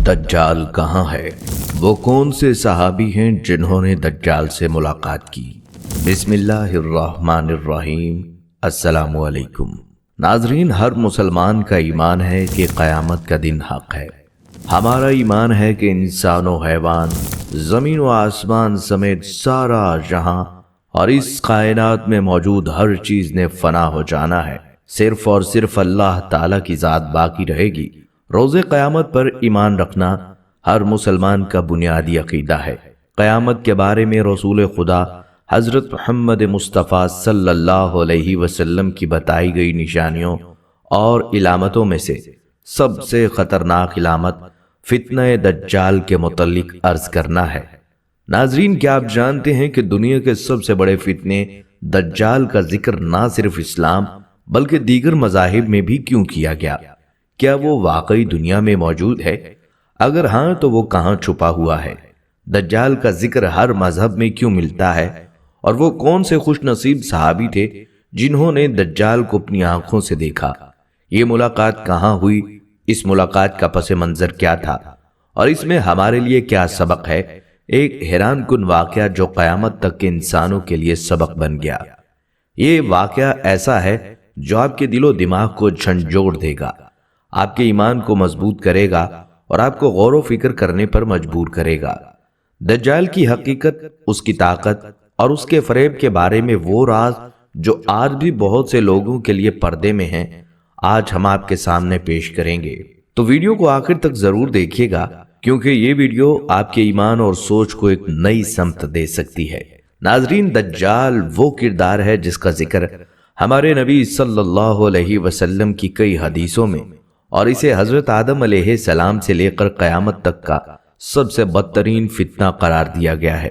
دجال کہاں ہے؟ وہ کون سے صحابی ہیں جنہوں نے دجال سے ملاقات کی؟ بسم اللہ الرحمن الرحیم۔ السلام علیکم ناظرین، ہر مسلمان کا ایمان ہے کہ قیامت کا دن حق ہے۔ ہمارا ایمان ہے کہ انسان و حیوان، زمین و آسمان سمیت سارا جہاں اور اس کائنات میں موجود ہر چیز نے فنا ہو جانا ہے، صرف اور صرف اللہ تعالیٰ کی ذات باقی رہے گی۔ روز قیامت پر ایمان رکھنا ہر مسلمان کا بنیادی عقیدہ ہے۔ قیامت کے بارے میں رسول خدا حضرت محمد مصطفیٰ صلی اللہ علیہ وسلم کی بتائی گئی نشانیوں اور علامتوں میں سے سب سے خطرناک علامت فتنہ دجال کے متعلق عرض کرنا ہے۔ ناظرین، کیا آپ جانتے ہیں کہ دنیا کے سب سے بڑے فتنے دجال کا ذکر نہ صرف اسلام بلکہ دیگر مذاہب میں بھی کیوں کیا گیا؟ کیا وہ واقعی دنیا میں موجود ہے؟ اگر ہاں تو وہ کہاں چھپا ہوا ہے؟ دجال کا ذکر ہر مذہب میں کیوں ملتا ہے؟ اور وہ کون سے خوش نصیب صحابی تھے جنہوں نے دجال کو اپنی آنکھوں سے دیکھا؟ یہ ملاقات کہاں ہوئی؟ اس ملاقات کا پس منظر کیا تھا اور اس میں ہمارے لیے کیا سبق ہے؟ ایک حیران کن واقعہ جو قیامت تک کے انسانوں کے لیے سبق بن گیا۔ یہ واقعہ ایسا ہے جو آپ کے دل و دماغ کو جھنجھوڑ دے گا، آپ کے ایمان کو مضبوط کرے گا اور آپ کو غور و فکر کرنے پر مجبور کرے گا۔ دجال کی حقیقت، اس کی طاقت اور اس کے فریب کے بارے میں وہ راز جو آج بھی بہت سے لوگوں کے لیے پردے میں ہیں، آج ہم آپ کے سامنے پیش کریں گے۔ تو ویڈیو کو آخر تک ضرور دیکھیے گا، کیونکہ یہ ویڈیو آپ کے ایمان اور سوچ کو ایک نئی سمت دے سکتی ہے۔ ناظرین، دجال وہ کردار ہے جس کا ذکر ہمارے نبی صلی اللہ علیہ وسلم کی کئی حدیثوں میں اور اسے حضرت آدم علیہ السلام سے لے کر قیامت تک کا سب سے بدترین فتنہ قرار دیا گیا ہے۔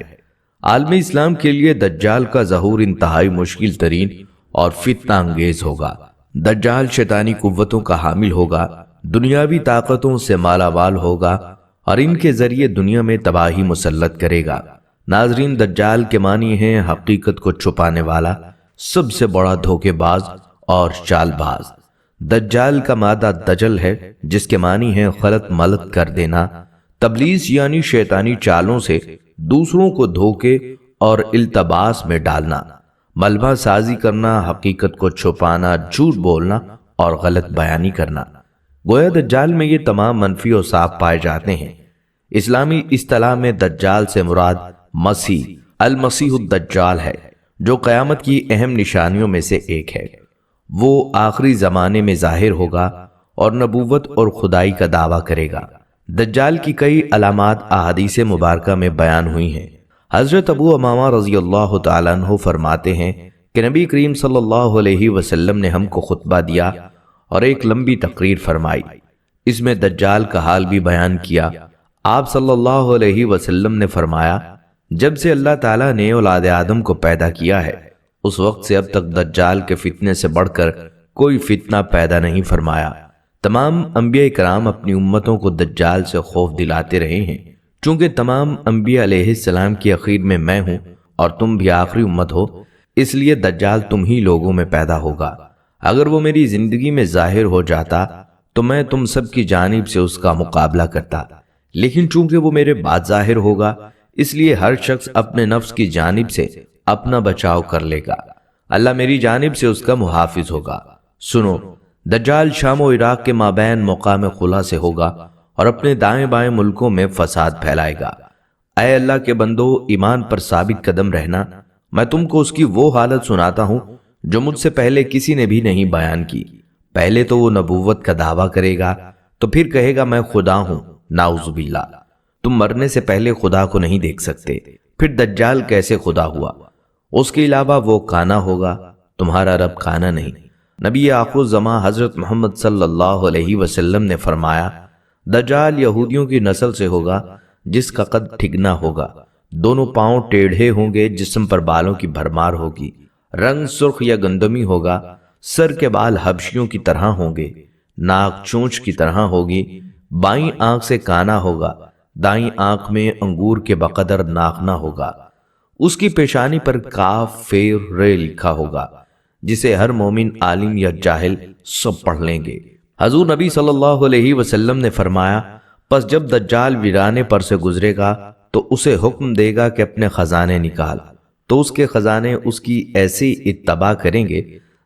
عالم اسلام کے لیے دجال کا ظہور انتہائی مشکل ترین اور فتنہ انگیز ہوگا۔ دجال شیطانی قوتوں کا حامل ہوگا، دنیاوی طاقتوں سے مالا مال ہوگا اور ان کے ذریعے دنیا میں تباہی مسلط کرے گا۔ ناظرین، دجال کے معنی ہیں حقیقت کو چھپانے والا، سب سے بڑا دھوکے باز اور چال باز۔ دجال کا مادہ دجل ہے، جس کے معنی ہیں غلط ملت کر دینا، تبلیس یعنی شیطانی چالوں سے دوسروں کو دھوکے اور التباس میں ڈالنا، ملبہ سازی کرنا، حقیقت کو چھپانا، جھوٹ بولنا اور غلط بیانی کرنا۔ گویا دجال میں یہ تمام منفی اور صاف پائے جاتے ہیں۔ اسلامی اصطلاح میں دجال سے مراد مسیح، المسیح الدجال ہے، جو قیامت کی اہم نشانیوں میں سے ایک ہے۔ وہ آخری زمانے میں ظاہر ہوگا اور نبوت اور خدائی کا دعویٰ کرے گا۔ دجال کی کئی علامات احادیث مبارکہ میں بیان ہوئی ہیں۔ حضرت ابو امامہ رضی اللہ تعالیٰ عنہ فرماتے ہیں کہ نبی کریم صلی اللہ علیہ وسلم نے ہم کو خطبہ دیا اور ایک لمبی تقریر فرمائی۔ اس میں دجال کا حال بھی بیان کیا۔ آپ صلی اللہ علیہ وسلم نے فرمایا، جب سے اللہ تعالیٰ نے اولاد آدم کو پیدا کیا ہے، اس وقت سے اب تک دجال کے فتنے سے بڑھ کر کوئی فتنہ پیدا نہیں فرمایا۔ تمام انبیاء کرام اپنی امتوں کو دجال سے خوف دلاتے رہے ہیں، چونکہ تمام انبیاء علیہ السلام کی اخیر میں میں ہوں اور تم بھی آخری امت ہو، اس لیے دجال تم ہی لوگوں میں پیدا ہوگا۔ اگر وہ میری زندگی میں ظاہر ہو جاتا تو میں تم سب کی جانب سے اس کا مقابلہ کرتا، لیکن چونکہ وہ میرے بعد ظاہر ہوگا، اس لیے ہر شخص اپنے نفس کی جانب سے اپنا بچاؤ کر لے گا، اللہ میری جانب سے اس کا محافظ ہوگا۔ سنو، دجال شام و عراق کے مابین مقام خلا سے ہوگا اور اپنے دائیں بائیں ملکوں میں فساد پھیلائے گا۔ اے اللہ کے بندو، ایمان پر ثابت قدم رہنا۔ میں تم کو اس کی وہ حالت سناتا ہوں جو مجھ سے پہلے کسی نے بھی نہیں بیان کی۔ پہلے تو وہ نبوت کا دعویٰ کرے گا، تو پھر کہے گا میں خدا ہوں، نعوذ باللہ۔ تم مرنے سے پہلے خدا کو نہیں دیکھ سکتے، پھر دجال کیسے خدا ہوا؟ اس کے علاوہ وہ کانا ہوگا، تمہارا رب کانا نہیں۔ نبی آخر الزماں حضرت محمد صلی اللہ علیہ وسلم نے فرمایا، دجال یہودیوں کی نسل سے ہوگا جس کا قد ٹھگنا ہوگا، دونوں پاؤں ٹیڑھے ہوں گے، جسم پر بالوں کی بھرمار ہوگی، رنگ سرخ یا گندمی ہوگا، سر کے بال حبشیوں کی طرح ہوں گے، ناک چونچ کی طرح ہوگی، بائیں آنکھ سے کانا ہوگا، دائیں آنکھ میں انگور کے بقدر ناخنا ہوگا، اس کی پیشانی پر کاف فیر رے لکھا ہوگا، جسے ہر مومن عالم یا جاہل سب پڑھ لیں گے۔ حضور نبی صلی اللہ علیہ وسلم نے فرمایا، پس جب دجال ویرانے پر سے گزرے گا تو اسے حکم دے گا کہ اپنے خزانے نکال، تو اس کے خزانے اس کی ایسی اتباع کریں گے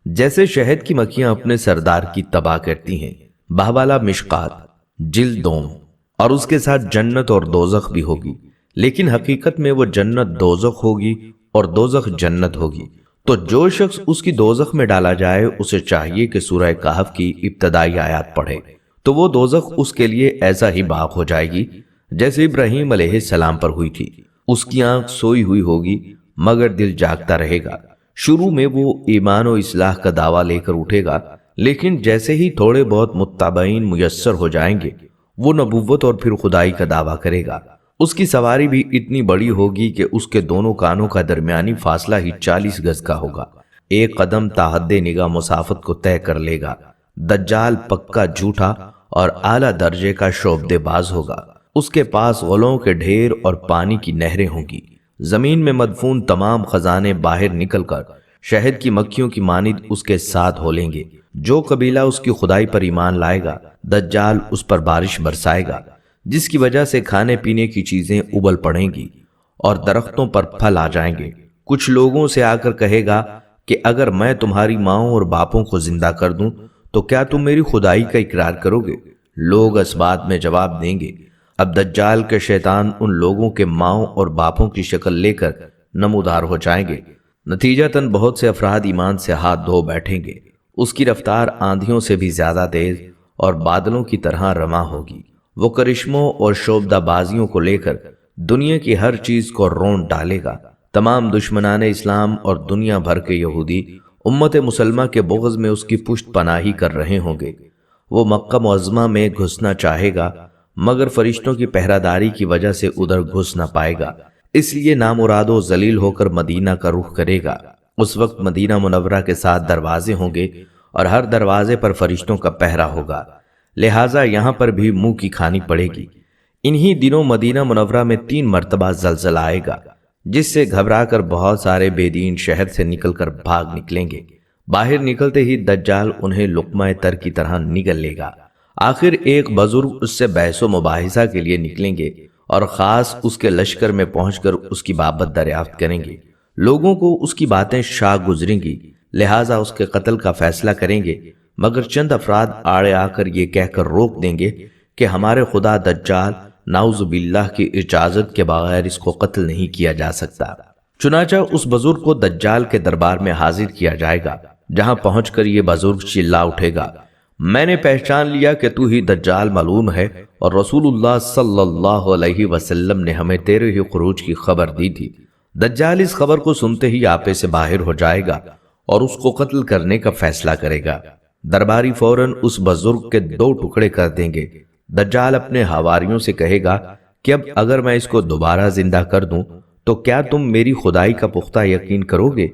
جیسے شہد کی مکھیاں اپنے سردار کی تباہ کرتی ہیں۔ بہوالا مشکات جلد دوم۔ اور اس کے ساتھ جنت اور دوزخ بھی ہوگی، لیکن حقیقت میں وہ جنت دوزخ ہوگی اور دوزخ جنت ہوگی۔ تو جو شخص اس کی دوزخ میں ڈالا جائے اسے چاہیے کہ سورہ کہف کی ابتدائی آیات پڑھے، تو وہ دوزخ اس کے لیے ایسا ہی باغ ہو جائے گی جیسے ابراہیم علیہ السلام پر ہوئی تھی۔ اس کی آنکھ سوئی ہوئی ہوگی مگر دل جاگتا رہے گا۔ شروع میں وہ ایمان و اصلاح کا دعویٰ لے کر اٹھے گا، لیکن جیسے ہی تھوڑے بہت متبعین میسر ہو جائیں گے وہ نبوت اور پھر خدائی کا دعویٰ کرے گا۔ اس کی سواری بھی اتنی بڑی ہوگی کہ اس کے دونوں کانوں کا درمیانی فاصلہ ہی 40 گز کا ہوگا۔ ایک قدم تاحد نگاہ مسافت کو طے کر لے گا۔ دجال پکا جھوٹا اور اعلیٰ درجے کا شعبدے باز ہوگا۔ اس کے پاس غلوں کے ڈھیر اور پانی کی نہریں ہوں گی۔ زمین میں مدفون تمام خزانے باہر نکل کر شہد کی مکھیوں کی مانند اس کے ساتھ ہو لیں گے۔ جو قبیلہ اس کی خدائی پر ایمان لائے گا دجال اس پر بارش برسائے گا، جس کی وجہ سے کھانے پینے کی چیزیں ابل پڑیں گی اور درختوں پر پھل آ جائیں گے۔ کچھ لوگوں سے آ کر کہے گا کہ اگر میں تمہاری ماؤں اور باپوں کو زندہ کر دوں تو کیا تم میری خدائی کا اقرار کرو گے؟ لوگ اس بات میں جواب دیں گے۔ اب دجال کے شیطان ان لوگوں کے ماؤں اور باپوں کی شکل لے کر نمودار ہو جائیں گے۔ نتیجتاً بہت سے افراد ایمان سے ہاتھ دھو بیٹھیں گے۔ اس کی رفتار آندھیوں سے بھی زیادہ تیز اور بادلوں کی طرح رواں ہوگی۔ وہ کرشموں اور شعبدہ بازیوں کو لے کر دنیا کی ہر چیز کو رون ڈالے گا۔ تمام دشمنان اسلام اور دنیا بھر کے یہودی امت مسلمہ کے بغض میں اس کی پشت پناہی کر رہے ہوں گے۔ وہ مکہ معظمہ میں گھسنا چاہے گا مگر فرشتوں کی پہراداری کی وجہ سے ادھر گھس نہ پائے گا، اس لیے نامراد و ذلیل ہو کر مدینہ کا رخ کرے گا۔ اس وقت مدینہ منورہ کے 7 دروازے ہوں گے اور ہر دروازے پر فرشتوں کا پہرا ہوگا، لہٰذا یہاں پر بھی منہ کی کھانی پڑے گی۔ انہی دنوں مدینہ منورہ میں 3 مرتبہ زلزلہ آئے گا، جس سے گھبرا کر بہت سارے بے دین شہر سے نکل کر بھاگ نکلیں گے۔ باہر نکلتے ہی دجال انہیں لقمہ تر کی طرح نگل لے گا۔ آخر ایک بزرگ اس سے بحث و مباحثہ کے لیے نکلیں گے اور خاص اس کے لشکر میں پہنچ کر اس کی بابت دریافت کریں گے۔ لوگوں کو اس کی باتیں شاق گزریں گی، لہٰذا اس کے قتل کا فیصلہ کریں گے، مگر چند افراد آڑے آ کر یہ کہہ کر روک دیں گے کہ ہمارے خدا دجال نعوذ باللہ کی اجازت کے بغیر اس کو قتل نہیں کیا جا سکتا۔ چنانچہ اس بزرگ کو دجال کے دربار میں حاضر کیا جائے گا، جہاں پہنچ کر یہ بزرگ چلا اٹھے گا، میں نے پہچان لیا کہ تو ہی دجال ملعون ہے، اور رسول اللہ صلی اللہ علیہ وسلم نے ہمیں تیرے ہی خروج کی خبر دی تھی۔ دجال اس خبر کو سنتے ہی آپے سے باہر ہو جائے گا اور اس کو قتل کرنے کا فیصلہ کرے گا۔ درباری فوراً اس بزرگ کے 2 ٹکڑے کر دیں گے۔ دجال اپنے حواریوں سے کہے گا کہ اب اگر میں اس کو دوبارہ زندہ کر دوں تو کیا تم میری خدائی کا پختہ یقین کرو گے؟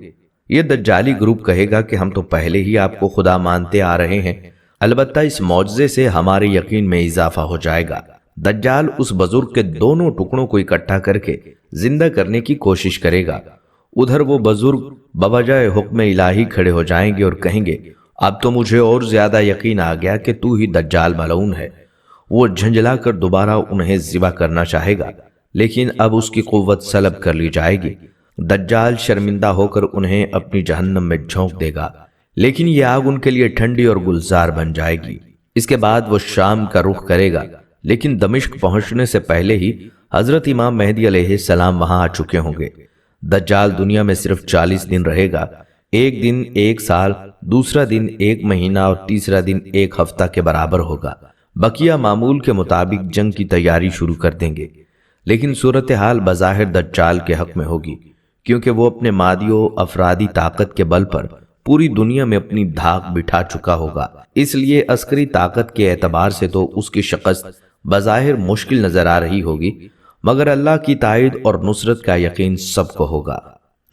یہ دجالی گروپ کہے گا کہ ہم تو پہلے ہی آپ کو خدا مانتے آ رہے ہیں، البتہ اس معجزے سے ہمارے یقین میں اضافہ ہو جائے گا۔ دجال اس بزرگ کے دونوں ٹکڑوں کو اکٹھا کر کے زندہ کرنے کی کوشش کرے گا۔ ادھر وہ بزرگ بوجہ حکم الہی کھڑے ہو جائیں گے اور کہیں گے اب تو مجھے اور زیادہ یقین آ گیا کہ تو ہی دجال ملعون ہے۔ وہ جھنجلا کر دوبارہ انہیں ذبح کرنا چاہے گا، لیکن اب اس کی قوت سلب کر لی جائے گی۔ دجال شرمندہ ہو کر انہیں اپنی جہنم میں جھونک دے گا، لیکن یہ آگ ان کے لیے ٹھنڈی اور گلزار بن جائے گی۔ اس کے بعد وہ شام کا رخ کرے گا، لیکن دمشق پہنچنے سے پہلے ہی حضرت امام مہدی علیہ السلام وہاں آ چکے ہوں گے۔ دجال دنیا میں صرف 40 دن رہے گا، ایک دن 1 سال، دوسرا دن 1 مہینہ اور تیسرا دن 1 ہفتہ کے برابر ہوگا۔ بقیہ معمول کے مطابق جنگ کی تیاری شروع کر دیں گے، لیکن صورتحال بظاہر دجال کے حق میں ہوگی، کیونکہ وہ اپنے مادی و افرادی طاقت کے بل پر پوری دنیا میں اپنی دھاک بٹھا چکا ہوگا۔ اس لیے عسکری طاقت کے اعتبار سے تو اس کی شکست بظاہر مشکل نظر آ رہی ہوگی، مگر اللہ کی تائید اور نصرت کا یقین سب کو ہوگا۔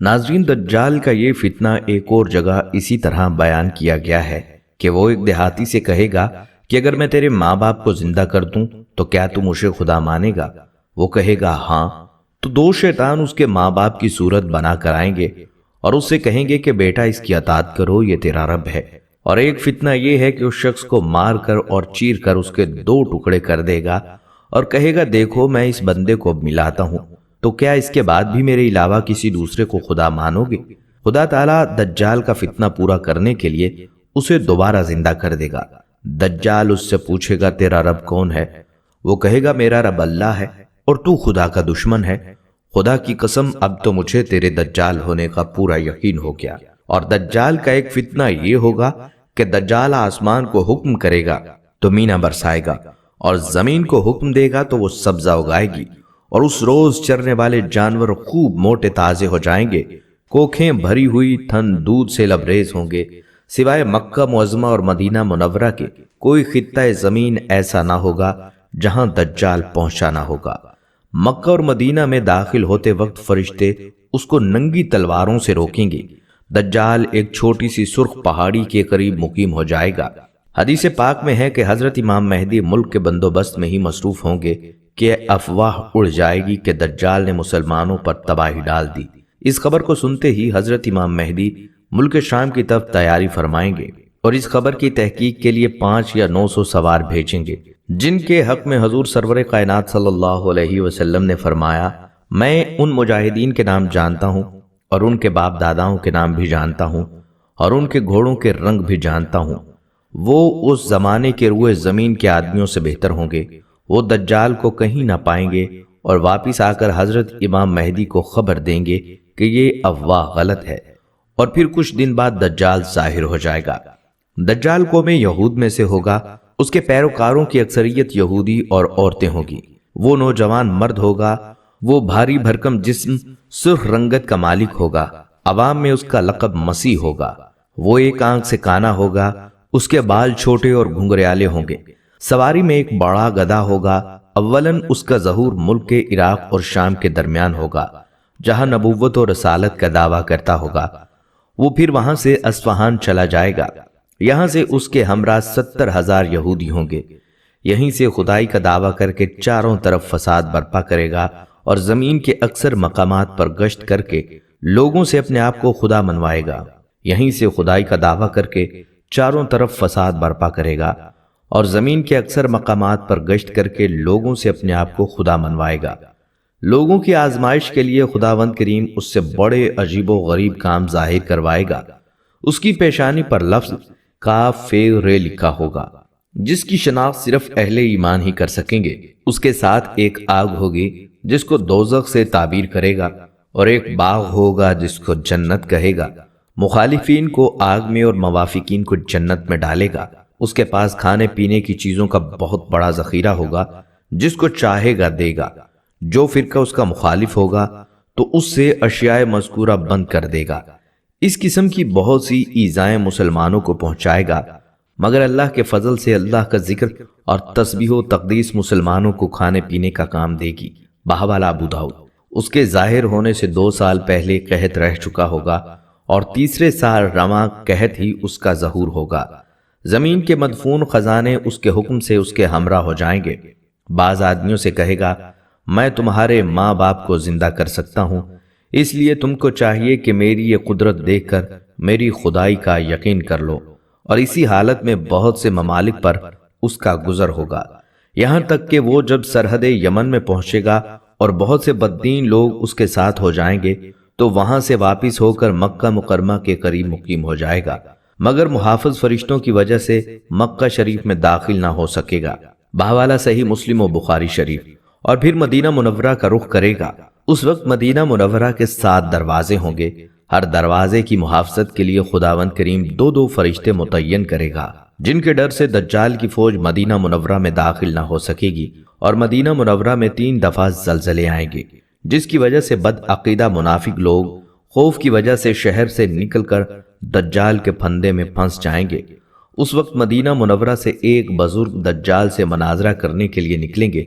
ناظرین، دجال کا یہ فتنہ ایک اور جگہ اسی طرح بیان کیا گیا ہے کہ وہ ایک دیہاتی سے کہے گا کہ اگر میں تیرے ماں باپ کو زندہ کر دوں تو کیا تم مجھے خدا مانے گا؟ وہ کہے گا ہاں۔ تو 2 شیطان اس کے ماں باپ کی صورت بنا کر آئیں گے اور اس سے کہیں گے کہ بیٹا اس کی اطاعت کرو، یہ تیرا رب ہے۔ اور ایک فتنہ یہ ہے کہ اس شخص کو مار کر اور چیر کر اس کے 2 ٹکڑے کر دے گا اور کہے گا دیکھو میں اس بندے کو اب ملاتا ہوں، تو کیا اس کے بعد بھی میرے علاوہ کسی دوسرے کو خدا مانو گے؟ خدا تعالیٰ دجال کا فتنہ پورا کرنے کے لیے اسے دوبارہ زندہ کر دے گا۔ دجال اس سے پوچھے گا تیرا رب کون ہے؟ وہ کہے گا میرا رب اللہ ہے اور تو خدا کا دشمن ہے۔ خدا کی قسم اب تو مجھے تیرے دجال ہونے کا پورا یقین ہو گیا۔ اور دجال کا ایک فتنہ یہ ہوگا کہ دجال آسمان کو حکم کرے گا تو مینا برسائے گا، اور زمین کو حکم دے گا تو وہ سبزہ اگائے گی، اور اس روز چرنے والے جانور خوب موٹے تازے ہو جائیں گے، کوکھیں بھری ہوئی تھن دودھ سے لبریز ہوں گے۔ سوائے مکہ معظمہ اور مدینہ منورہ کے کوئی خطہ زمین ایسا نہ ہوگا جہاں دجال پہنچا نہ ہوگا۔ مکہ اور مدینہ میں داخل ہوتے وقت فرشتے اس کو ننگی تلواروں سے روکیں گے۔ دجال ایک چھوٹی سی سرخ پہاڑی کے قریب مقیم ہو جائے گا۔ حدیث پاک میں ہے کہ حضرت امام مہدی ملک کے بندوبست میں ہی مصروف ہوں گے کہ افواہ اڑ جائے گی کہ دجال نے مسلمانوں پر تباہی ڈال دی۔ اس خبر کو سنتے ہی حضرت امام مہدی ملک شام کی طرف تیاری فرمائیں گے اور اس خبر کی تحقیق کے لیے 500 یا 900 سوار بھیجیں گے، جن کے حق میں حضور سرور کائنات صلی اللہ علیہ وسلم نے فرمایا میں ان مجاہدین کے نام جانتا ہوں اور ان کے باپ داداؤں کے نام بھی جانتا ہوں اور ان کے گھوڑوں کے رنگ بھی جانتا ہوں، وہ اس زمانے کے روئے زمین کے آدمیوں سے بہتر ہوں گے۔ وہ دجال کو کہیں نہ پائیں گے اور واپس آ کر حضرت امام مہدی کو خبر دیں گے کہ یہ افواہ غلط ہے، اور پھر کچھ دن بعد دجال ظاہر ہو جائے گا۔ دجال قوم یہود میں سے ہوگا، اس کے پیروکاروں کی اکثریت یہودی اور عورتیں ہوں گی۔ وہ نوجوان مرد ہوگا، وہ بھاری بھرکم جسم سرخ رنگت کا مالک ہوگا، عوام میں اس کا لقب مسیح ہوگا۔ وہ ایک آنکھ سے کانا ہوگا، اس کے بال چھوٹے اور گھنگریالے ہوں گے، سواری میں ایک بڑا گدھا ہوگا۔ اولن اس کا ظہور ملک کے عراق اور شام کے درمیان ہوگا جہاں نبوت اور رسالت کا دعویٰ کرتا ہوگا۔ وہ پھر وہاں سے اصفہان چلا جائے گا، یہاں سے اس کے ہمراہ 70,000 یہودی ہوں گے۔ یہیں سے خدائی کا دعویٰ کر کے چاروں طرف فساد برپا کرے گا اور زمین کے اکثر مقامات پر گشت کر کے لوگوں سے اپنے آپ کو خدا منوائے گا۔ یہیں سے خدائی کا دعویٰ کر کے چاروں طرف فساد برپا کرے گا اور زمین کے اکثر مقامات پر گشت کر کے لوگوں سے اپنے آپ کو خدا منوائے گا۔ لوگوں کی آزمائش کے لیے خداوند کریم اس سے بڑے عجیب و غریب کام ظاہر کروائے گا۔ اس کی پیشانی پر لفظ کاف فے رے لکھا ہوگا، جس کی شناخت صرف اہل ایمان ہی کر سکیں گے۔ اس کے ساتھ ایک آگ ہوگی جس کو دوزخ سے تعبیر کرے گا، اور ایک باغ ہوگا جس کو جنت کہے گا۔ مخالفین کو آگ میں اور موافقین کو جنت میں ڈالے گا۔ اس کے پاس کھانے پینے کی چیزوں کا بہت بڑا ذخیرہ ہوگا، جس کو چاہے گا دے گا۔ جو فرقہ اس کا مخالف ہوگا تو اس سے اشیاء مذکورہ بند کر دے گا۔ اس قسم کی بہت سی ایذائیں مسلمانوں کو پہنچائے گا، مگر اللہ کے فضل سے اللہ کا ذکر اور تسبیح و تقدیس مسلمانوں کو کھانے پینے کا کام دے گی۔ بہوالہ ابو داؤد۔ اس کے ظاہر ہونے سے 2 سال پہلے قحط رہ چکا ہوگا، اور تیسرے سال رواں قحط ہی اس کا ظہور ہوگا۔ زمین کے مدفون خزانے اس کے حکم سے اس کے ہمراہ ہو جائیں گے۔ بعض آدمیوں سے کہے گا میں تمہارے ماں باپ کو زندہ کر سکتا ہوں، اس لیے تم کو چاہیے کہ میری یہ قدرت دیکھ کر میری خدائی کا یقین کر لو۔ اور اسی حالت میں بہت سے ممالک پر اس کا گزر ہوگا، یہاں تک کہ وہ جب سرحد یمن میں پہنچے گا اور بہت سے بددین لوگ اس کے ساتھ ہو جائیں گے تو وہاں سے واپس ہو کر مکہ مکرمہ کے قریب مقیم ہو جائے گا، مگر محافظ فرشتوں کی وجہ سے مکہ شریف میں داخل نہ ہو سکے گا۔ بحوالہ صحیح مسلم و بخاری شریف۔ اور پھر مدینہ منورہ کا رخ کرے گا۔ اس وقت مدینہ منورہ کے 7 دروازے ہوں گے، ہر دروازے کی محافظت کے لیے خداوند کریم 2 فرشتے متعین کرے گا، جن کے ڈر سے دجال کی فوج مدینہ منورہ میں داخل نہ ہو سکے گی۔ اور مدینہ منورہ میں 3 دفعہ زلزلے آئیں گے، جس کی وجہ سے بدعقیدہ منافق لوگ خوف کی وجہ سے شہر سے نکل کر دجال کے پھندے میں پھنس جائیں گے۔ اس وقت مدینہ منورہ سے ایک بزرگ دجال سے مناظرہ کرنے کے لیے نکلیں گے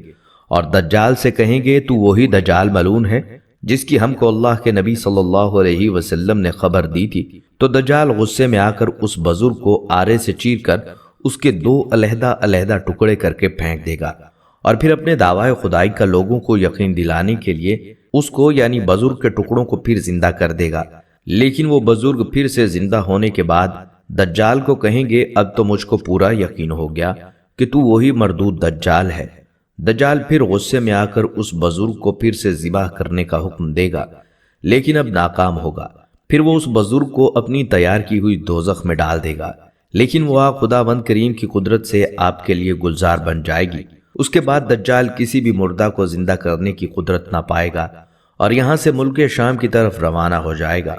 اور دجال سے کہیں گے تو وہی دجال ملعون ہے جس کی ہم کو اللہ کے نبی صلی اللہ علیہ وسلم نے خبر دی تھی۔ تو دجال غصے میں آ کر اس بزرگ کو آرے سے چیر کر اس کے 2 علیحدہ علیحدہ ٹکڑے کر کے پھینک دے گا، اور پھر اپنے دعوی خدائی کا لوگوں کو یقین دلانے کے لیے اس کو یعنی بزرگ کے ٹکڑوں کو پھر زندہ کر دے گا۔ لیکن وہ بزرگ پھر سے زندہ ہونے کے بعد دجال کو کہیں گے اب تو مجھ کو پورا یقین ہو گیا کہ تو وہی مردود دجال ہے۔ دجال پھر غصے میں آ کر اس بزرگ کو پھر سے ذبح کرنے کا حکم دے گا، لیکن اب ناکام ہوگا۔ پھر وہ اس بزرگ کو اپنی تیار کی ہوئی دوزخ میں ڈال دے گا، لیکن وہ آگ خداوند کریم کی قدرت سے آپ کے لیے گلزار بن جائے گی۔ اس کے بعد دجال کسی بھی مردہ کو زندہ کرنے کی قدرت نہ پائے گا اور یہاں سے ملک شام کی طرف روانہ ہو جائے گا،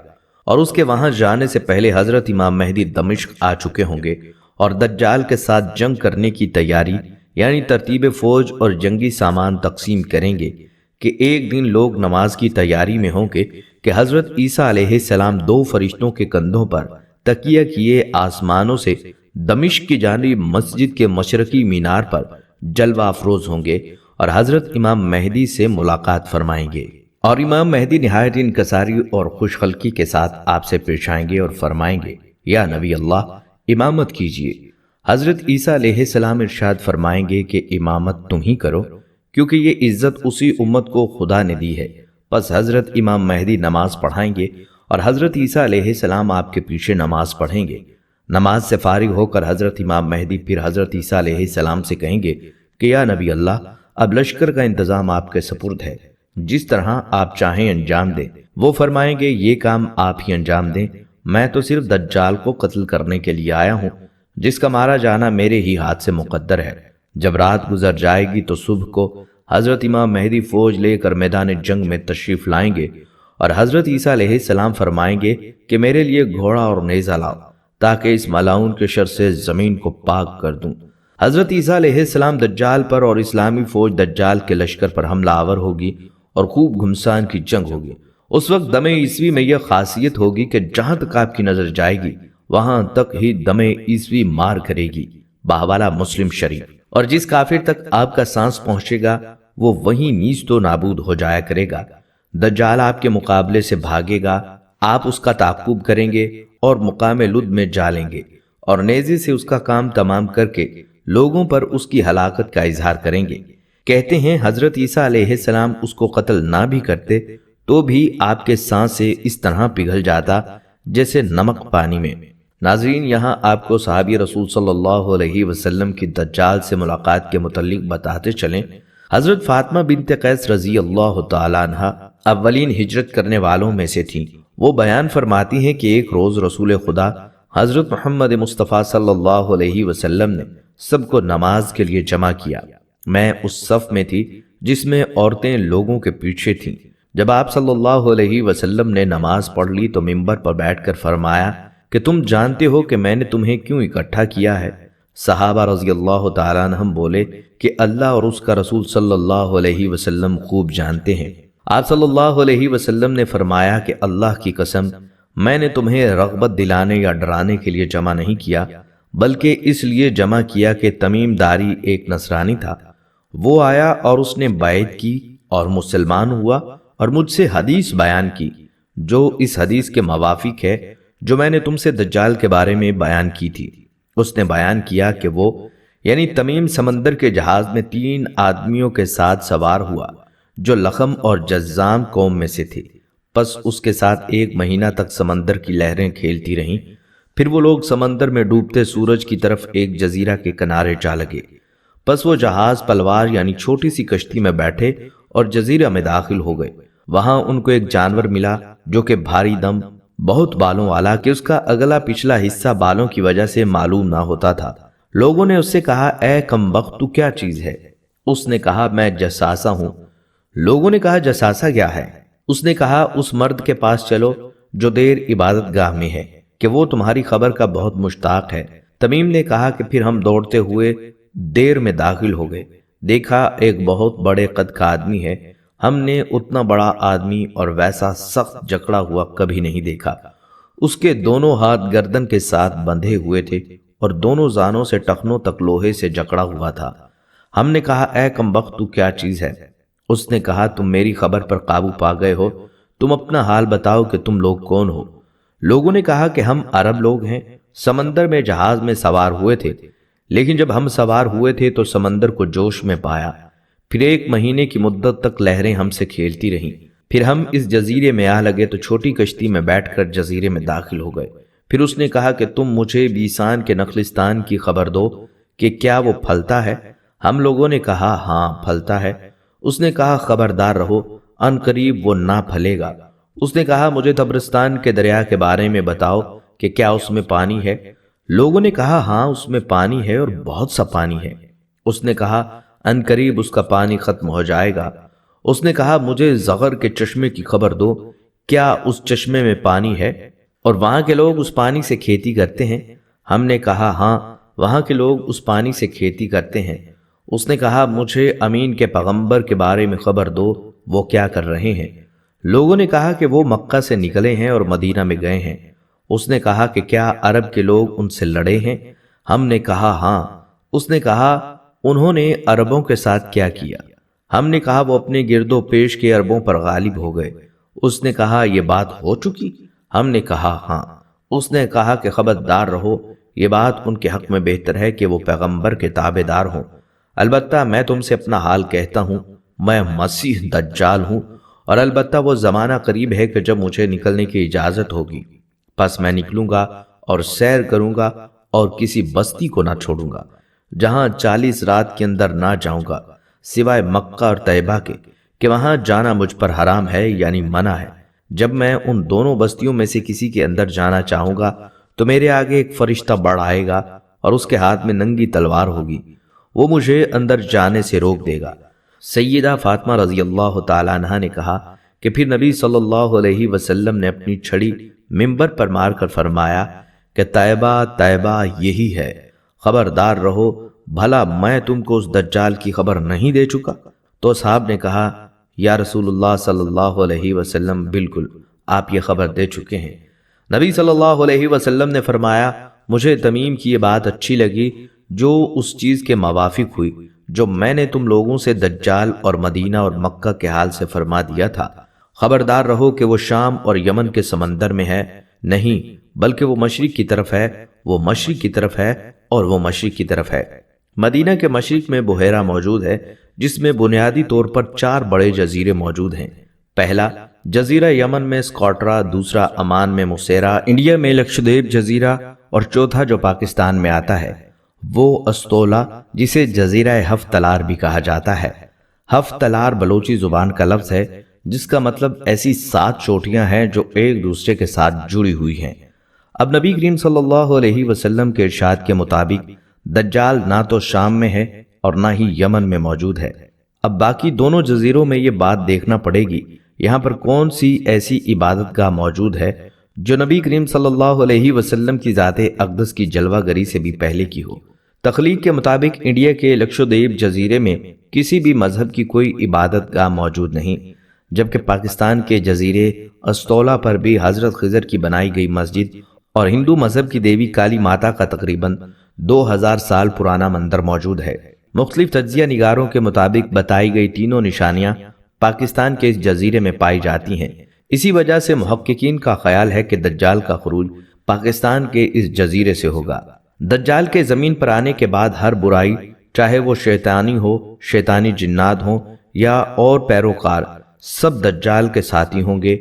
اور اس کے وہاں جانے سے پہلے حضرت امام مہدی دمشق آ چکے ہوں گے اور دجال کے ساتھ جنگ کرنے کی تیاری یعنی ترتیب فوج اور جنگی سامان تقسیم کریں گے کہ ایک دن لوگ نماز کی تیاری میں ہوں گے کہ حضرت عیسیٰ علیہ السلام دو فرشتوں کے کندھوں پر تکیہ کیے آسمانوں سے دمشق کی جانب مسجد کے مشرقی مینار پر جلوہ افروز ہوں گے اور حضرت امام مہدی سے ملاقات فرمائیں گے، اور امام مہدی نہایت انکساری اور خوش خلقی کے ساتھ آپ سے پیش آئیں گے اور فرمائیں گے، یا نبی اللہ امامت کیجئے۔ حضرت عیسیٰ علیہ السلام ارشاد فرمائیں گے کہ امامت تم ہی کرو، کیونکہ یہ عزت اسی امت کو خدا نے دی ہے۔ پس حضرت امام مہدی نماز پڑھائیں گے اور حضرت عیسیٰ علیہ السلام آپ کے پیچھے نماز پڑھیں گے۔ نماز سے فارغ ہو کر حضرت امام مہدی پھر حضرت عیسیٰ علیہ السلام سے کہیں گے کہ یا نبی اللہ اب لشکر کا انتظام آپ کے سپرد ہے، جس طرح آپ چاہیں انجام دیں۔ وہ فرمائیں گے یہ کام آپ ہی انجام دیں، میں تو صرف دجال کو قتل کرنے کے لیے آیا ہوں، جس کا مارا جانا میرے ہی ہاتھ سے مقدر ہے۔ جب رات گزر جائے گی تو صبح کو حضرت امام مہدی فوج لے کر میدان جنگ میں تشریف لائیں گے اور حضرت عیسیٰ علیہ السلام فرمائیں گے کہ میرے لیے گھوڑا اور نیزہ لاؤ تاکہ اس ملعون کے شر سے زمین کو پاک کر دوں۔ حضرت عیسیٰ علیہ السلام دجال پر اور اسلامی فوج دجال کے لشکر پر حملہ آور ہوگی اور خوب گھمسان کی جنگ ہوگی۔ اس وقت دم عیسوی میں یہ خاصیت ہوگی کہ جہاں تک آپ کی نظر جائے گی وہاں تک ہی دم عیسوی مار کرے گی، بحوالہ مسلم شریف، اور جس کافر تک آپ کا سانس پہنچے گا وہ وہیں نیست و نابود ہو جایا کرے گا۔ دجال آپ کے مقابلے سے بھاگے گا، آپ اس کا تعقب کریں گے اور مقام لد میں جا لیں گے اور نیزے سے اس کا کام تمام کر کے لوگوں پر اس کی ہلاکت کا اظہار کریں گے۔ کہتے ہیں حضرت عیسیٰ علیہ السلام اس کو قتل نہ بھی کرتے تو بھی آپ کے سانس سے اس طرح پگھل جاتا جیسے نمک پانی میں۔ ناظرین، یہاں آپ کو صحابی رسول صلی اللہ علیہ وسلم کی دجال سے ملاقات کے متعلق بتاتے چلیں۔ حضرت فاطمہ بنت قیس رضی اللہ تعالیٰ عنہ اولین ہجرت کرنے والوں میں سے تھیں۔ وہ بیان فرماتی ہیں کہ ایک روز رسول خدا حضرت محمد مصطفیٰ صلی اللہ علیہ وسلم نے سب کو نماز کے لیے جمع کیا۔ میں اس صف میں تھی جس میں عورتیں لوگوں کے پیچھے تھیں۔ جب آپ صلی اللہ علیہ وسلم نے نماز پڑھ لی تو منبر پر بیٹھ کر فرمایا کہ تم جانتے ہو کہ میں نے تمہیں کیوں اکٹھا کیا ہے؟ صحابہ رضی اللہ تعالیٰ عنہم بولے کہ اللہ اور اس کا رسول صلی اللہ علیہ وسلم خوب جانتے ہیں۔ آپ صلی اللہ علیہ وسلم نے فرمایا کہ اللہ کی قسم میں نے تمہیں رغبت دلانے یا ڈرانے کے لیے جمع نہیں کیا، بلکہ اس لیے جمع کیا کہ تمیم داری ایک نصرانی تھا، وہ آیا اور اس نے بیعت کی اور مسلمان ہوا اور مجھ سے حدیث بیان کی جو اس حدیث کے موافق ہے جو میں نے تم سے دجال کے بارے میں بیان کی تھی۔ اس نے بیان کیا کہ وہ یعنی تمیم سمندر کے جہاز میں 3 آدمیوں کے ساتھ سوار ہوا جو لخم اور جذام قوم میں سے تھے۔ پس اس کے ساتھ 1 مہینہ تک سمندر کی لہریں کھیلتی رہیں۔ پھر وہ لوگ سمندر میں ڈوبتے سورج کی طرف ایک جزیرہ کے کنارے جا لگے۔ پس وہ جہاز پلوار یعنی چھوٹی سی کشتی میں بیٹھے اور جزیرہ میں داخل ہو گئے۔ وہاں ان کو ایک جانور ملا جو کہ بھاری دم، بہت بالوں والا کہ اس کا اگلا پچھلا حصہ بالوں کی وجہ سے معلوم نہ ہوتا تھا۔ لوگوں نے اس سے کہا اے کمبخت تو کیا چیز ہے؟ اس نے کہا میں جساسہ ہوں۔ لوگوں نے کہا جساسہ کیا ہے؟ اس نے کہا اس مرد کے پاس چلو جو دیر عبادت گاہ میں ہے کہ وہ تمہاری خبر کا بہت مشتاق ہے۔ تمیم نے کہا کہ پھر ہم دوڑتے ہوئے دیر میں داخل ہو گئے، دیکھا ایک بہت بڑے قد کا آدمی ہے، ہم نے اتنا بڑا آدمی اور ویسا سخت جکڑا ہوا کبھی نہیں دیکھا۔ اس کے دونوں ہاتھ گردن کے ساتھ بندھے ہوئے تھے اور دونوں زانوں سے ٹخنوں تک لوہے سے جکڑا ہوا تھا۔ ہم نے کہا اے کمبخت تو کیا چیز ہے؟ اس نے کہا تم میری خبر پر قابو پا گئے ہو، تم اپنا حال بتاؤ کہ تم لوگ کون ہو؟ لوگوں نے کہا کہ ہم عرب لوگ ہیں، سمندر میں جہاز میں سوار ہوئے تھے، لیکن جب ہم سوار ہوئے تھے تو سمندر کو جوش میں پایا، پھر 1 مہینے کی مدت تک لہریں ہم سے کھیلتی رہیں، پھر ہم اس جزیرے میں آ لگے تو چھوٹی کشتی میں بیٹھ کر جزیرے میں داخل ہو گئے۔ پھر اس نے کہا کہ تم مجھے بیسان کے نخلستان کی خبر دو کہ کیا وہ پھلتا ہے؟ ہم لوگوں نے کہا ہاں پھلتا ہے۔ اس نے کہا خبردار رہو، ان قریب وہ نہ پھلے گا۔ اس نے کہا مجھے طبرستان کے دریا کے بارے میں بتاؤ کہ کیا اس میں پانی ہے؟ لوگوں نے کہا ہاں اس میں پانی ہے اور بہت سا پانی ہے۔ اس نے کہا ان قریب اس کا پانی ختم ہو جائے گا۔ اس نے کہا مجھے زغر کے چشمے کی خبر دو، کیا اس چشمے میں پانی ہے اور وہاں کے لوگ اس پانی سے کھیتی کرتے ہیں؟ ہم نے کہا ہاں وہاں کے لوگ اس پانی سے کھیتی کرتے ہیں۔ اس نے کہا مجھے امین کے پیغمبر کے بارے میں خبر دو، وہ کیا کر رہے ہیں؟ لوگوں نے کہا کہ وہ مکہ سے نکلے ہیں اور مدینہ میں گئے ہیں۔ اس نے کہا کہ کیا عرب کے لوگ ان سے لڑے ہیں؟ ہم نے کہا ہاں۔ اس نے کہا انہوں نے عربوں کے ساتھ کیا کیا؟ ہم نے کہا وہ اپنے گرد و پیش کے عربوں پر غالب ہو گئے۔ اس نے کہا یہ بات ہو چکی؟ ہم نے کہا ہاں۔ اس نے کہا کہ خبردار رہو، یہ بات ان کے حق میں بہتر ہے کہ وہ پیغمبر کے تابع دار ہوں۔ البتہ میں تم سے اپنا حال کہتا ہوں، میں مسیح دجال ہوں، اور البتہ وہ زمانہ قریب ہے کہ جب مجھے نکلنے کی اجازت ہوگی، پس میں نکلوں گا اور سیر کروں گا اور کسی بستی کو نہ چھوڑوں گا جہاں 40 رات کے اندر نہ جاؤں گا، سوائے مکہ اور طیبہ کے کہ وہاں جانا مجھ پر حرام ہے، یعنی منع ہے۔ جب میں ان دونوں بستیوں میں سے کسی کے اندر جانا چاہوں گا تو میرے آگے ایک فرشتہ بڑھ آئے گا اور اس کے ہاتھ میں ننگی تلوار ہوگی، وہ مجھے اندر جانے سے روک دے گا۔ سیدہ فاطمہ رضی اللہ تعالیٰ عنہا نے کہا کہ پھر نبی صلی اللہ علیہ وسلم نے اپنی چھڑی منبر پر مار کر فرمایا کہ طیبہ طیبہ یہی ہے، خبردار رہو، بھلا میں تم کو اس دجال کی خبر نہیں دے چکا؟ تو صحاب نے کہا یا رسول اللہ صلی اللہ علیہ وسلم بالکل، آپ یہ خبر دے چکے ہیں۔ نبی صلی اللہ علیہ وسلم نے فرمایا مجھے تمیم کی یہ بات اچھی لگی جو اس چیز کے موافق ہوئی جو میں نے تم لوگوں سے دجال اور مدینہ اور مکہ کے حال سے فرما دیا تھا۔ خبردار رہو کہ وہ شام اور یمن کے سمندر میں ہے، نہیں بلکہ وہ مشرق کی طرف ہے، وہ مشرق کی طرف ہے اور وہ مشرق کی طرف ہے۔ مدینہ کے مشرق میں بحیرہ موجود ہے جس میں بنیادی طور پر 4 بڑے جزیرے موجود ہیں۔ پہلا جزیرہ یمن میں سکوٹرا، دوسرا عمان میں مسیرا، انڈیا میں لکشدیپ جزیرہ، اور چوتھا جو پاکستان میں آتا ہے وہ استولا جسے جزیرہ ہفت تلار بھی کہا جاتا ہے۔ ہفت تلار بلوچی زبان کا لفظ ہے جس کا مطلب ایسی 7 چوٹیاں ہیں جو ایک دوسرے کے ساتھ جڑی ہوئی ہیں۔ اب نبی کریم صلی اللہ علیہ وسلم کے ارشاد کے مطابق دجال نہ تو شام میں ہے اور نہ ہی یمن میں موجود ہے۔ اب باقی دونوں جزیروں میں یہ بات دیکھنا پڑے گی یہاں پر کون سی ایسی عبادت گاہ موجود ہے جو نبی کریم صلی اللہ علیہ وسلم کی ذات اقدس کی جلوہ گری سے بھی پہلے کی ہو۔ تخلیق کے مطابق انڈیا کے لکشدیپ جزیرے میں کسی بھی مذہب کی کوئی عبادت گاہ موجود نہیں، جبکہ پاکستان کے جزیرے استولا پر بھی حضرت خضر کی بنائی گئی مسجد اور ہندو مذہب کی دیوی کالی ماتا کا تقریباً 2000 سال پرانا مندر موجود ہے۔ مختلف تجزیہ نگاروں کے مطابق بتائی گئی تینوں نشانیاں پاکستان کے اس جزیرے میں پائی جاتی ہیں۔ اسی وجہ سے محققین کا خیال ہے کہ دجال کا خروج پاکستان کے اس جزیرے سے ہوگا۔ دجال کے زمین پر آنے کے بعد ہر برائی، چاہے وہ شیطانی ہو، شیطانی جنات ہوں یا اور پیروکار، سب دجال کے ساتھی ہوں گے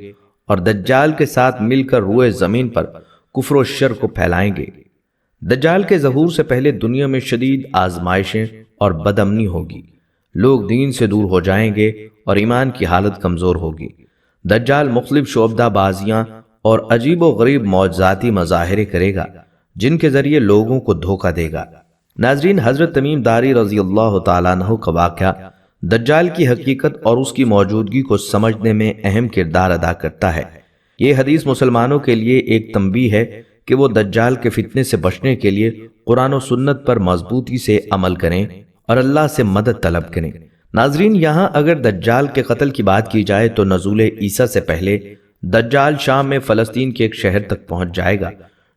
اور دجال کے ساتھ مل کر روئے زمین پر کفر و شر کو پھیلائیں گے۔ دجال کے ظہور سے پہلے دنیا میں شدید آزمائشیں اور بد امنی ہوگی، لوگ دین سے دور ہو جائیں گے اور ایمان کی حالت کمزور ہوگی۔ دجال مختلف شعبدہ بازیاں اور عجیب و غریب معجزاتی مظاہرے کرے گا جن کے ذریعے لوگوں کو دھوکہ دے گا۔ ناظرین، حضرت تمیم داری رضی اللہ تعالیٰ عنہ کا واقعہ دجال کی حقیقت اور اس کی موجودگی کو سمجھنے میں اہم کردار ادا کرتا ہے۔ یہ حدیث مسلمانوں کے لیے ایک تنبیہ ہے کہ وہ دجال کے فتنے سے بچنے کے لیے قرآن و سنت پر مضبوطی سے عمل کریں اور اللہ سے مدد طلب کریں۔ ناظرین، یہاں اگر دجال کے قتل کی بات کی جائے تو نزول عیسیٰ سے پہلے دجال شام میں فلسطین کے ایک شہر تک پہنچ جائے گا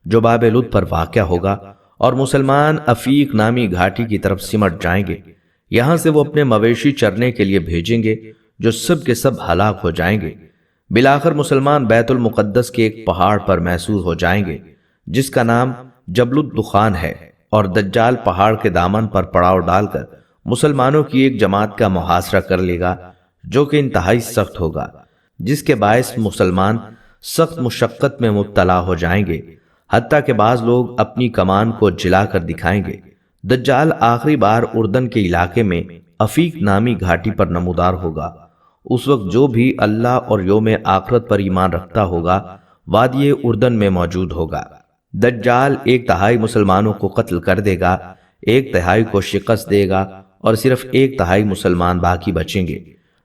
جو باب لد پر واقع ہوگا اور مسلمان افیق نامی گھاٹی کی طرف سمٹ جائیں گے۔ یہاں سے وہ اپنے مویشی چرنے کے لیے بھیجیں گے جو سب کے سب ہلاک ہو جائیں گے۔ بالآخر مسلمان بیت المقدس کے ایک پہاڑ پر محصور ہو جائیں گے جس کا نام جبل الدخان ہے، اور دجال پہاڑ کے دامن پر پڑاؤ ڈال کر مسلمانوں کی ایک جماعت کا محاصرہ کر لے گا جو کہ انتہائی سخت ہوگا، جس کے باعث مسلمان سخت مشقت میں مبتلا ہو جائیں گے، حتیٰ کہ بعض لوگ اپنی کمان کو جلا کر دکھائیں گے۔ دجال آخری بار اردن کے علاقے میں افیق نامی گھاٹی پر نمودار ہوگا۔ اس وقت جو بھی اللہ اور یوم آخرت پر ایمان رکھتا ہوگا وادی اردن میں موجود ہوگا۔ دجال 1/3 مسلمانوں کو قتل کر دے گا، 1/3 کو شکست دے گا اور صرف 1/3 مسلمان باقی بچیں گے۔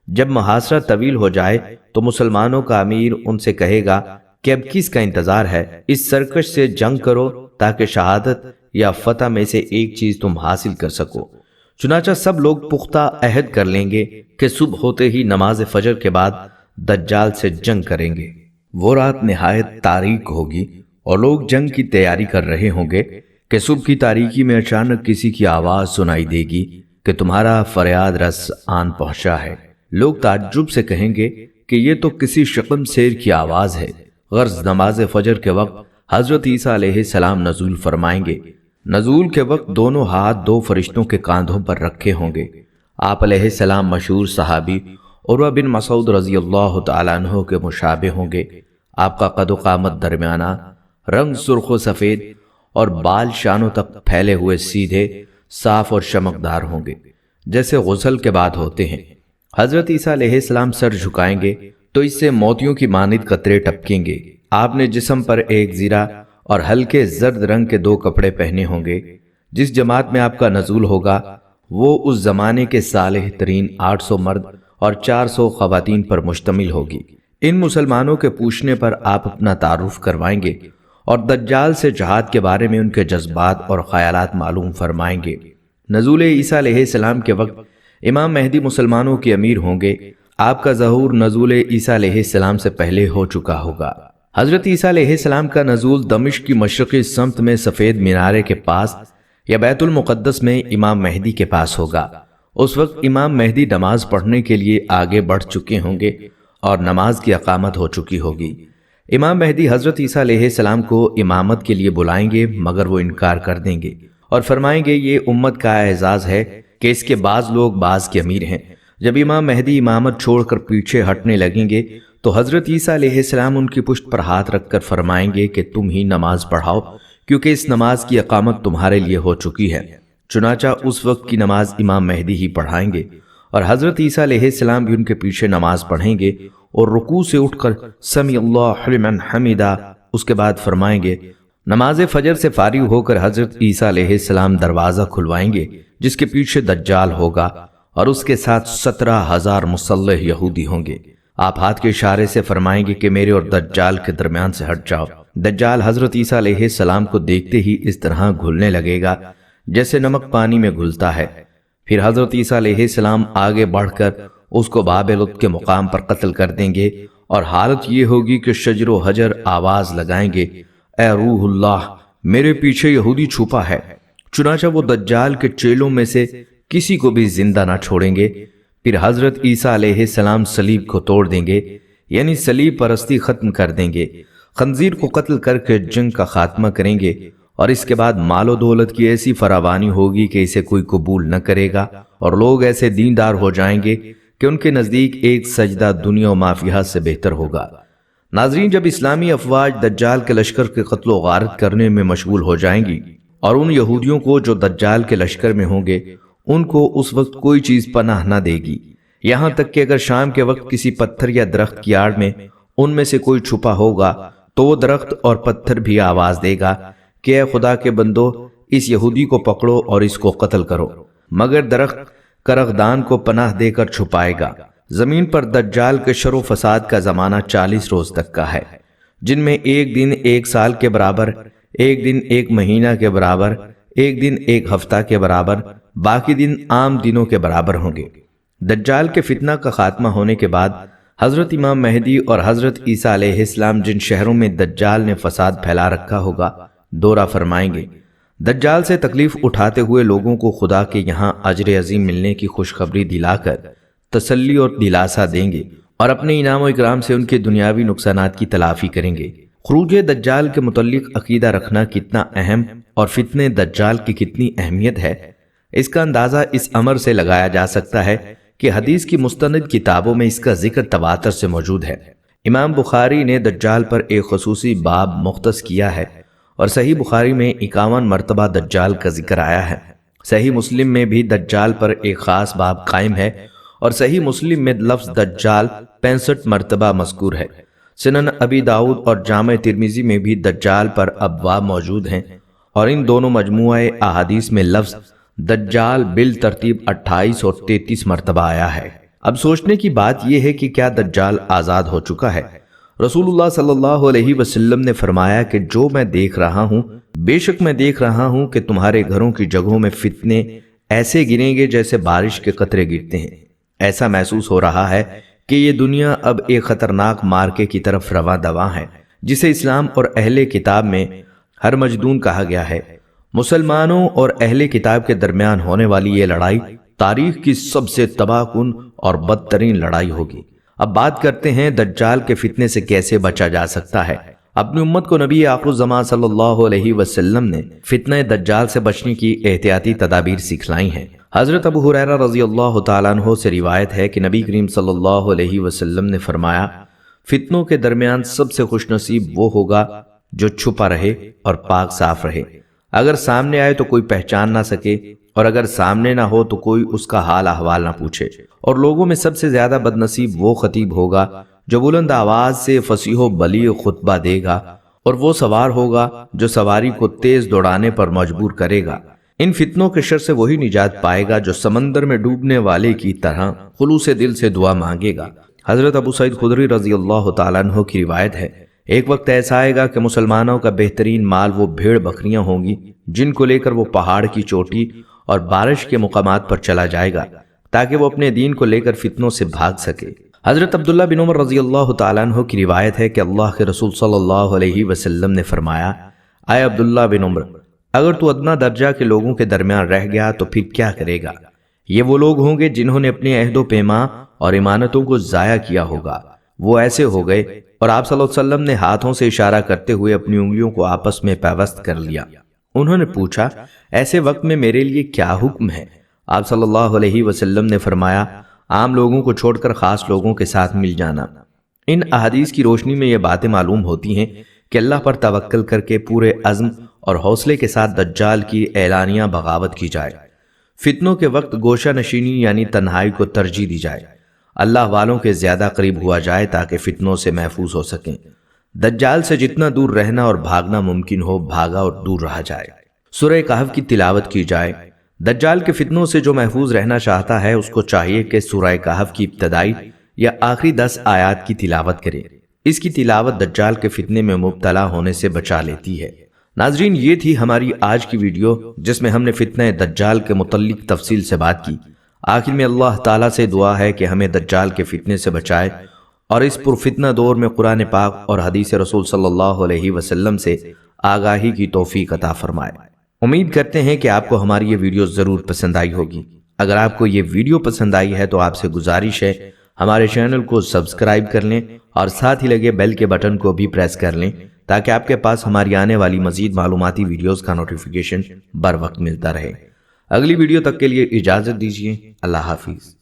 جب محاصرہ طویل ہو جائے تو مسلمانوں کا امیر ان سے کہے گا کہ اب کس کا انتظار ہے، اس سرکش سے جنگ کرو تاکہ شہادت یا فتح میں سے ایک چیز تم حاصل کر سکو۔ چنانچہ سب لوگ پختہ عہد کر لیں گے کہ صبح ہوتے ہی نماز فجر کے بعد دجال سے جنگ کریں گے۔ وہ رات نہایت تاریک ہوگی اور لوگ جنگ کی تیاری کر رہے ہوں گے کہ صبح کی تاریکی میں اچانک کسی کی آواز سنائی دے گی کہ تمہارا فریاد رس آن پہنچا ہے۔ لوگ تعجب سے کہیں گے کہ یہ تو کسی شکم سیر کی آواز ہے۔ غرض نماز فجر کے وقت حضرت عیسیٰ علیہ السلام نزول فرمائیں گے۔ نزول کے وقت دونوں ہاتھ 2 فرشتوں کے کاندھوں پر رکھے ہوں گے۔ آپ علیہ السلام مشہور صحابی عروہ بن مسعود رضی اللہ تعالیٰ عنہ کے مشابہ ہوں گے۔ آپ کا قد و قامت درمیانہ، رنگ سرخ و سفید اور بال شانوں تک پھیلے ہوئے سیدھے، صاف اور چمکدار ہوں گے جیسے غسل کے بعد ہوتے ہیں۔ حضرت عیسیٰ علیہ السلام سر جھکائیں گے تو اس سے موتیوں کی مانند قطرے ٹپکیں گے۔ آپ نے جسم پر ایک زیرہ اور ہلکے زرد رنگ کے 2 کپڑے پہنے ہوں گے۔ جس جماعت میں آپ کا نزول ہوگا وہ اس زمانے کے صالح ترین 800 مرد اور 400 خواتین پر مشتمل ہوگی۔ ان مسلمانوں کے پوچھنے پر آپ اپنا تعارف کروائیں گے اور دجال سے جہاد کے بارے میں ان کے جذبات اور خیالات معلوم فرمائیں گے۔ نزول عیسیٰ علیہ السلام کے وقت امام مہدی مسلمانوں کے امیر ہوں گے۔ آپ کا ظہور نزول عیسیٰ علیہ السلام سے پہلے ہو چکا ہوگا۔ حضرت عیسیٰ علیہ السلام کا نزول دمشق کی مشرقی سمت میں سفید مینارے کے پاس یا بیت المقدس میں امام مہدی کے پاس ہوگا۔ اس وقت امام مہدی نماز پڑھنے کے لیے آگے بڑھ چکے ہوں گے اور نماز کی اقامت ہو چکی ہوگی۔ امام مہدی حضرت عیسیٰ علیہ السلام کو امامت کے لیے بلائیں گے مگر وہ انکار کر دیں گے اور فرمائیں گے یہ امت کا اعزاز ہے کہ اس کے بعض لوگ بعض کے امیر ہیں۔ جب امام مہدی امامت چھوڑ کر پیچھے ہٹنے لگیں گے تو حضرت عیسیٰ علیہ السلام ان کی پشت پر ہاتھ رکھ کر فرمائیں گے کہ تم ہی نماز پڑھاؤ کیونکہ اس نماز کی اقامت تمہارے لیے ہو چکی ہے۔ چنانچہ اس وقت کی نماز امام مہدی ہی پڑھائیں گے اور حضرت عیسیٰ علیہ السلام بھی ان کے پیچھے نماز پڑھیں گے اور رکوع سے اٹھ کر سمی اللہ لمن حمیدہ اس کے بعد فرمائیں گے۔ نماز فجر سے فارغ ہو کر حضرت عیسیٰ علیہ السلام دروازہ کھلوائیں گے جس کے پیچھے دجال ہوگا اور اس کے ساتھ 17,000 مسلح یہودی ہوں گے۔ آپ ہاتھ کے اشارے سے فرمائیں گے کہ میرے اور دجال کے درمیان سے ہٹ جاؤ۔ دجال حضرت عیسیٰ علیہ السلام کو دیکھتے ہی اس طرح گھلنے لگے گا جیسے نمک پانی میں گھلتا ہے۔ پھر حضرت عیسیٰ علیہ السلام آگے بڑھ کر اس کو باب لط کے مقام پر قتل کر دیں گے اور حالت یہ ہوگی کہ شجر و حجر آواز لگائیں گے اے روح اللہ میرے پیچھے یہودی چھپا ہے۔ چنانچہ وہ دجال کے چیلوں میں سے کسی کو بھی زندہ نہ چھوڑیں گے۔ پھر حضرت عیسیٰ علیہ السلام صلیب کو توڑ دیں گے یعنی صلیب پرستی ختم کر دیں گے، خنزیر کو قتل کر کے جنگ کا خاتمہ کریں گے اور اس کے بعد مال و دولت کی ایسی فراوانی ہوگی کہ اسے کوئی قبول نہ کرے گا اور لوگ ایسے دیندار ہو جائیں گے کہ ان کے نزدیک ایک سجدہ دنیا و ما فیہا سے بہتر ہوگا۔ ناظرین، جب اسلامی افواج دجال کے لشکر کے قتل و غارت کرنے میں مشغول ہو جائیں گی اور ان یہودیوں کو جو دجال کے لشکر میں ہوں گے ان کو اس وقت کوئی چیز پناہ نہ دے گی، یہاں تک کہ اگر شام کے وقت کسی پتھر یا درخت کی آڑ میں ان میں سے کوئی چھپا ہوگا تو وہ درخت اور پتھر بھی آواز دے گا کہ اے خدا کے بندو اس یہودی کو پکڑو اور اس کو قتل کرو، مگر درخت کرغدان کو پناہ دے کر چھپائے گا۔ زمین پر دجال کے شر و فساد کا زمانہ 40 روز تک کا ہے، جن میں ایک دن 1 سال کے برابر، ایک دن 1 مہینہ کے برابر، ایک دن 1 ہفتہ کے برابر، باقی دن عام دنوں کے برابر ہوں گے۔ دجال کے فتنہ کا خاتمہ ہونے کے بعد حضرت امام مہدی اور حضرت عیسیٰ علیہ السلام جن شہروں میں دجال نے فساد پھیلا رکھا ہوگا دورہ فرمائیں گے۔ دجال سے تکلیف اٹھاتے ہوئے لوگوں کو خدا کے یہاں اجر عظیم ملنے کی خوشخبری دلا کر تسلی اور دلاسا دیں گے اور اپنے انعام و اکرام سے ان کے دنیاوی نقصانات کی تلافی کریں گے۔ خروج دجال کے متعلق عقیدہ رکھنا کتنا اہم اور فتنہ دجال کی کتنی اہمیت ہے، اس کا اندازہ اس امر سے لگایا جا سکتا ہے کہ حدیث کی مستند کتابوں میں اس کا ذکر تواتر سے موجود ہے۔ امام بخاری نے دجال پر ایک خصوصی باب مختص کیا ہے اور صحیح بخاری میں 51 مرتبہ دجال کا ذکر آیا ہے۔ صحیح مسلم میں بھی دجال پر ایک خاص باب قائم ہے اور صحیح مسلم میں لفظ دجال 65 مرتبہ مذکور ہے۔ سنن ابی داؤد اور جامع ترمذی میں بھی دجال پر ابواب موجود ہیں اور ان دونوں مجموعہ احادیث میں لفظ دجال بالترتیب 28 اور 33 مرتبہ آیا ہے۔ اب سوچنے کی بات یہ ہے کہ کیا دجال آزاد ہو چکا ہے؟ رسول اللہ صلی اللہ علیہ وسلم نے فرمایا کہ جو میں دیکھ رہا ہوں، بے شک میں دیکھ رہا ہوں کہ تمہارے گھروں کی جگہوں میں فتنے ایسے گریں گے جیسے بارش کے قطرے گرتے ہیں۔ ایسا محسوس ہو رہا ہے کہ یہ دنیا اب ایک خطرناک مارکے کی طرف رواں دواں ہے، جسے اسلام اور اہل کتاب میں ہرمجدون کہا گیا ہے۔ مسلمانوں اور اہل کتاب کے درمیان ہونے والی یہ لڑائی تاریخ کی سب سے تباہ کن اور بدترین لڑائی ہوگی۔ اب بات کرتے ہیں دجال کے فتنے سے کیسے بچا جا سکتا ہے۔ اپنی امت کو نبی آخر الزمان صلی اللہ علیہ وسلم نے فتنہ دجال سے بچنے کی احتیاطی تدابیر سکھلائی ہیں۔ حضرت ابو ہریرہ رضی اللہ تعالیٰ عنہ سے روایت ہے کہ نبی کریم صلی اللہ علیہ وسلم نے فرمایا، فتنوں کے درمیان سب سے خوش نصیب وہ ہوگا جو چھپا رہے اور پاک صاف رہے۔ اگر سامنے آئے تو کوئی پہچان نہ سکے، اور اگر سامنے نہ ہو تو کوئی اس کا حال احوال نہ پوچھے۔ اور لوگوں میں سب سے زیادہ بد نصیب وہ خطیب ہوگا جو بلند آواز سے فصیح و بلیغ خطبہ دے گا، اور وہ سوار ہوگا جو سواری کو تیز دوڑانے پر مجبور کرے گا۔ ان فتنوں کے شر سے وہی نجات پائے گا جو سمندر میں ڈوبنے والے کی طرح خلوص دل سے دعا مانگے گا۔ حضرت ابو سعید خدری رضی اللہ تعالیٰ عنہ کی روایت ہے، ایک وقت ایسا آئے گا کہ مسلمانوں کا بہترین مال وہ بھیڑ بکریاں ہوں گی جن کو لے کر وہ پہاڑ کی چوٹی اور بارش کے مقامات پر چلا جائے گا تاکہ وہ اپنے دین کو لے کر فتنوں سے بھاگ سکے۔ حضرت عبداللہ بن عمر رضی اللہ تعالیٰ عنہ کی روایت ہے کہ اللہ کے رسول صلی اللہ علیہ وسلم نے فرمایا، اے عبداللہ بن عمر، اگر تو ادنا درجہ کے لوگوں کے درمیان رہ گیا تو پھر کیا کرے گا؟ یہ وہ لوگ ہوں گے جنہوں نے اپنے عہد و پیمان اور امانتوں کو ضائع کیا ہوگا۔ وہ ایسے ہو گئے، اور آپ صلی اللہ علیہ وسلم نے ہاتھوں سے اشارہ کرتے ہوئے اپنی انگلیوں کو آپس میں پیوست کر لیا۔ انہوں نے پوچھا، ایسے وقت میں میرے لیے کیا حکم ہے؟ آپ صلی اللہ علیہ وسلم نے فرمایا، عام لوگوں کو چھوڑ کر خاص لوگوں کے ساتھ مل جانا۔ ان احادیث کی روشنی میں یہ باتیں معلوم ہوتی ہیں کہ اللہ پر توکل کر کے پورے عزم اور حوصلے کے ساتھ دجال کی اعلانیہ بغاوت کی جائے۔ فتنوں کے وقت گوشہ نشینی یعنی تنہائی کو ترجیح دی جائے۔ اللہ والوں کے زیادہ قریب ہوا جائے تاکہ فتنوں سے محفوظ ہو سکیں۔ دجال سے جتنا دور رہنا اور بھاگنا ممکن ہو بھاگا اور دور رہا جائے۔ سورہ کہف کی تلاوت کی جائے۔ دجال کے فتنوں سے جو محفوظ رہنا چاہتا ہے اس کو چاہیے کہ سورہ کہف کی ابتدائی یا آخری 10 آیات کی تلاوت کرے۔ اس کی تلاوت دجال کے فتنے میں مبتلا ہونے سے بچا لیتی ہے۔ ناظرین، یہ تھی ہماری آج کی ویڈیو جس میں ہم نے فتنہ دجال کے متعلق تفصیل سے بات کی۔ آخر میں اللہ تعالیٰ سے دعا ہے کہ ہمیں دجال کے فتنے سے بچائے اور اس پرفتنہ دور میں قرآن پاک اور حدیث رسول صلی اللہ علیہ وسلم سے آگاہی کی توفیق عطا فرمائے۔ امید کرتے ہیں کہ آپ کو ہماری یہ ویڈیو ضرور پسند آئی ہوگی۔ اگر آپ کو یہ ویڈیو پسند آئی ہے تو آپ سے گزارش ہے ہمارے چینل کو سبسکرائب کر لیں اور ساتھ ہی لگے بیل کے بٹن کو بھی پریس کر لیں تاکہ آپ کے پاس ہماری آنے والی مزید معلوماتی ویڈیوز کا نوٹیفیکیشن بر وقت ملتا رہے۔ اگلی ویڈیو تک کے لیے اجازت دیجیے۔ اللہ حافظ۔